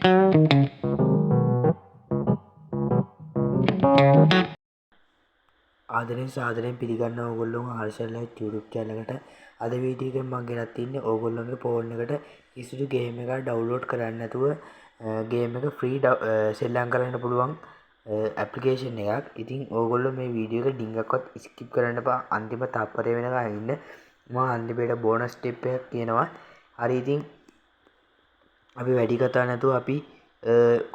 ආදරෙන් සාදරයෙන් පිළිගන්න ඕගොල්ලෝ ආර්ෂල් ලයිට් YouTube channel එකට අද වීඩියෝ එකෙන් මම ගෙනත් තින්නේ ඕගොල්ලෝගේ ෆෝන් එකට කිසිදු ගේම් එකක් ඩවුන්ලෝඩ් කරන්න නැතුව ගේම් එක ෆ්‍රී සෙල්ලම් කරන්න පුළුවන් ඇප්ලිකේෂන් එකක්. ඉතින් ඕගොල්ලෝ මේ වීඩියෝ එක ඩිංගක්වත් ස්කිප් කරන්න එපා. අන්තිම තප්පරේ වෙනකන් ඉන්න. මම අන්තිමේට බෝනස් ස්ටෙප් එකක් කියනවා. හරි ඉතින් අපි වැඩි කතා නැතුව අපි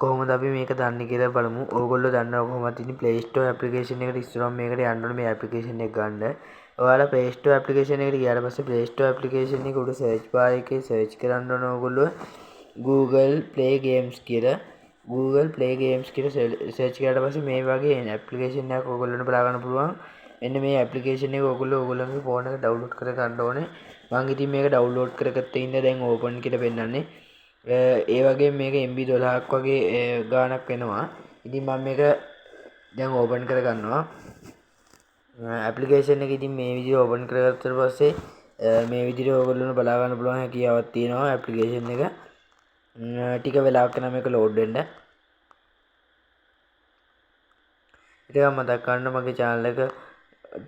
කොහොමද අපි මේක දන්නේ කියලා බලමු. ඕගොල්ලෝ දන්නවා කොහොමද ඉතින් Play Store application එකට ඉස්සරහම මේකට යන්න ඕනේ මේ application එක ගන්න. ඔයාලා Play Store application එකට ගියාට පස්සේ Play Store application එක උඩ search bar එකේ search කරන්න ඕන ඕගොල්ලෝ Google Play Games කියලා. Google Play Games කියලා search කරාට පස්සේ මේ වගේ application එකක් ඕගොල්ලන්ට බලා ගන්න පුළුවන්. මෙන්න මේ application එක ඕගොල්ලෝ ඕගොල්ලන්ගේ phone එකට download කර ගන්න ඕනේ. මම ඉතින් මේක download කරගත්තේ ඉන්න දැන් open කියලා පෙන්නන්නේ. ඒ වගේ මේක MB 12ක් වගේ ගානක් වෙනවා. ඉතින් මම මේක දැන් ඕපන් කර ගන්නවා. ඇප්ලිකේෂන් එක ඉතින් මේ විදිහට ඕපන් කරගත්තට පස්සේ මේ විදිහට ඔයගොල්ලෝ බලා ගන්න පුළුවන් හැකියාවක් තියෙනවා ඇප්ලිකේෂන් එක. ටික වෙලාවක් යනවා මේක ලෝඩ් වෙන්න. ඉතින් මතක් කරන්න මගේ channel එකට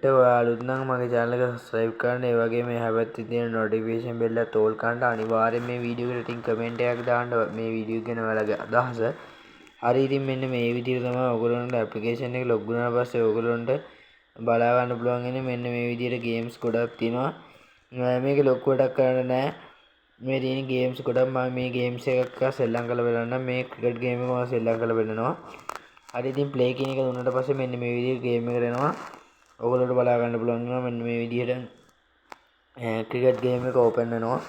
ඔයාලා අලුත් නම් මගේ channel එක subscribe කරන්න. ඒ වගේම එහා පැත්තේ තියෙන notification bell එකත් all කරන්න. අනිවාර්යෙන් මේ වීඩියෝ එකට ඉතින් comment එකක් දාන්න මේ වීඩියෝ ගැන ඔයාලගේ අදහස. හරි ඉතින් මෙන්න මේ විදිහට තමයි ඔයගොල්ලන්ට application එක log වුණාට පස්සේ ඔයගොල්ලන්ට බලා ගන්න පුළුවන් ඉන්නේ මෙන්න මේ විදිහට games ගොඩක් තියෙනවා. මේක ලොකු වැඩක් කරන්න නෑ. මේ තියෙන games ගොඩක් මම මේ games එකක් සෙල්ලම් කරලා බලන්න. මේ cricket game එක මම සෙල්ලම් කරලා බලනවා. හරි ඉතින් play කියන එක දුන්නාට පස්සේ මෙන්න මේ විදිහට game එකට එනවා. ඔයගොල්ලන්ට බලා ගන්න පුළුවන් වෙනවා මෙන්න මේ විදිහට cricket game එක open වෙනවා.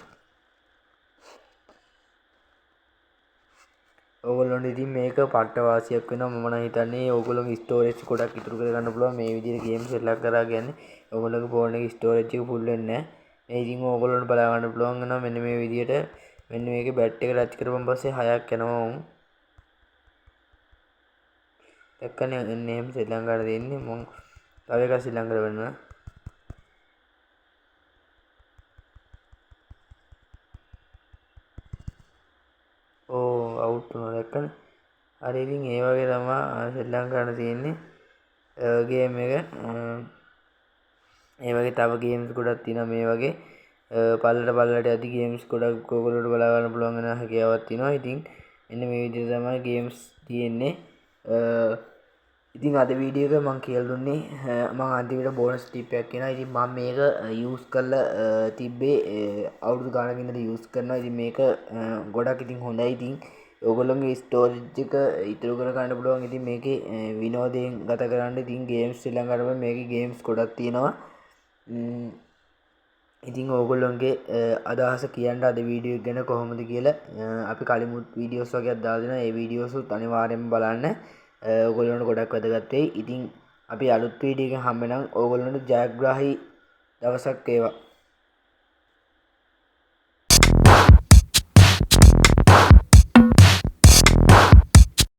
ඕගොල්ලොන්ට ඉතින් මේක පට්ට වාසියක් වෙනවා. මම නම් හිතන්නේ ඕගොල්ලෝගේ ස්ටෝරේජ් ගොඩක් ඉතුරු කරගන්න පුළුවන් මේ විදිහට ගේම් සෙල්ලම් කරා කියන්නේ. ඕගොල්ලෝගේ ෆෝන් එකේ ස්ටෝරේජ් එක ෆුල් වෙන්නේ නැහැ. මේ ඉතින් ඕගොල්ලොන්ට බලා ගන්න පුළුවන් වෙනවා මෙන්න මේ විදිහට. මෙන්න මේකේ බැට් එක ටච් කරපුවම පස්සේ 6ක් යනවා උන්. දැක්කනේ එන්නේ එහෙම සෙල්ලම් කරලා තියෙන්නේ. මම තව එකක් සෙල්ලම් කරවන්නවා. අවුට් වුණා දැක්කනේ. හරි ඉතින් ඒ වගේ තමයි සෙල්ලම් කරන්න තියෙන්නේ ගේම් එක. ඒ වගේ තව ගේම්ස් ගොඩක් තියෙනවා මේ වගේ පල්ලට යති ගේම්ස් ගොඩක් ඔයගොල්ලෝට බලා ගන්න පුළුවන් වෙන හැකියාවක් තියෙනවා. ඉතින් මෙන්න මේ විදිහට තමයි ගේම්ස් තියෙන්නේ. ඉතින් අද වීඩියෝ එක මම කියලා දුන්නේ මම අන්තිමට බෝනස් ටිප් එකක් කියනවා. ඉතින් මම මේක යූස් කරලා තිබ්බේ අවුරුදු ගානක් ඉඳලා යූස් කරනවා. ඉතින් මේක ගොඩක් ඉතින් හොඳයි. ඉතින් ඔයගොල්ලෝගේ ස්ටෝරේජ් එක ඉතුරු කර ගන්න පුළුවන්. ඉතින් මේකේ විනෝදයෙන් ගත කරන්න ඉතින් ගේම්ස් ශ්‍රී ලංකාවේ මේකේ ගේම්ස් ගොඩක් තියෙනවා. ඉතින් ඕගොල්ලොන්ගේ අදහස කියන්න අද වීඩියෝ එක ගැන කොහොමද කියලා අපි කලිමුත් වීඩියෝස් වගේක් දාලා දෙනවා. ඒ වීඩියෝස් උත් අනිවාර්යෙන්ම බලන්න. ඕගොල්ලන්ට ගොඩක් වැදගත් වෙයි. ඉතින් අපි අලුත් වීඩියෝ එකකින් හම්බ වෙනම් ඕගොල්ලන්ට ජයග්‍රාහී දවසක් වේවා.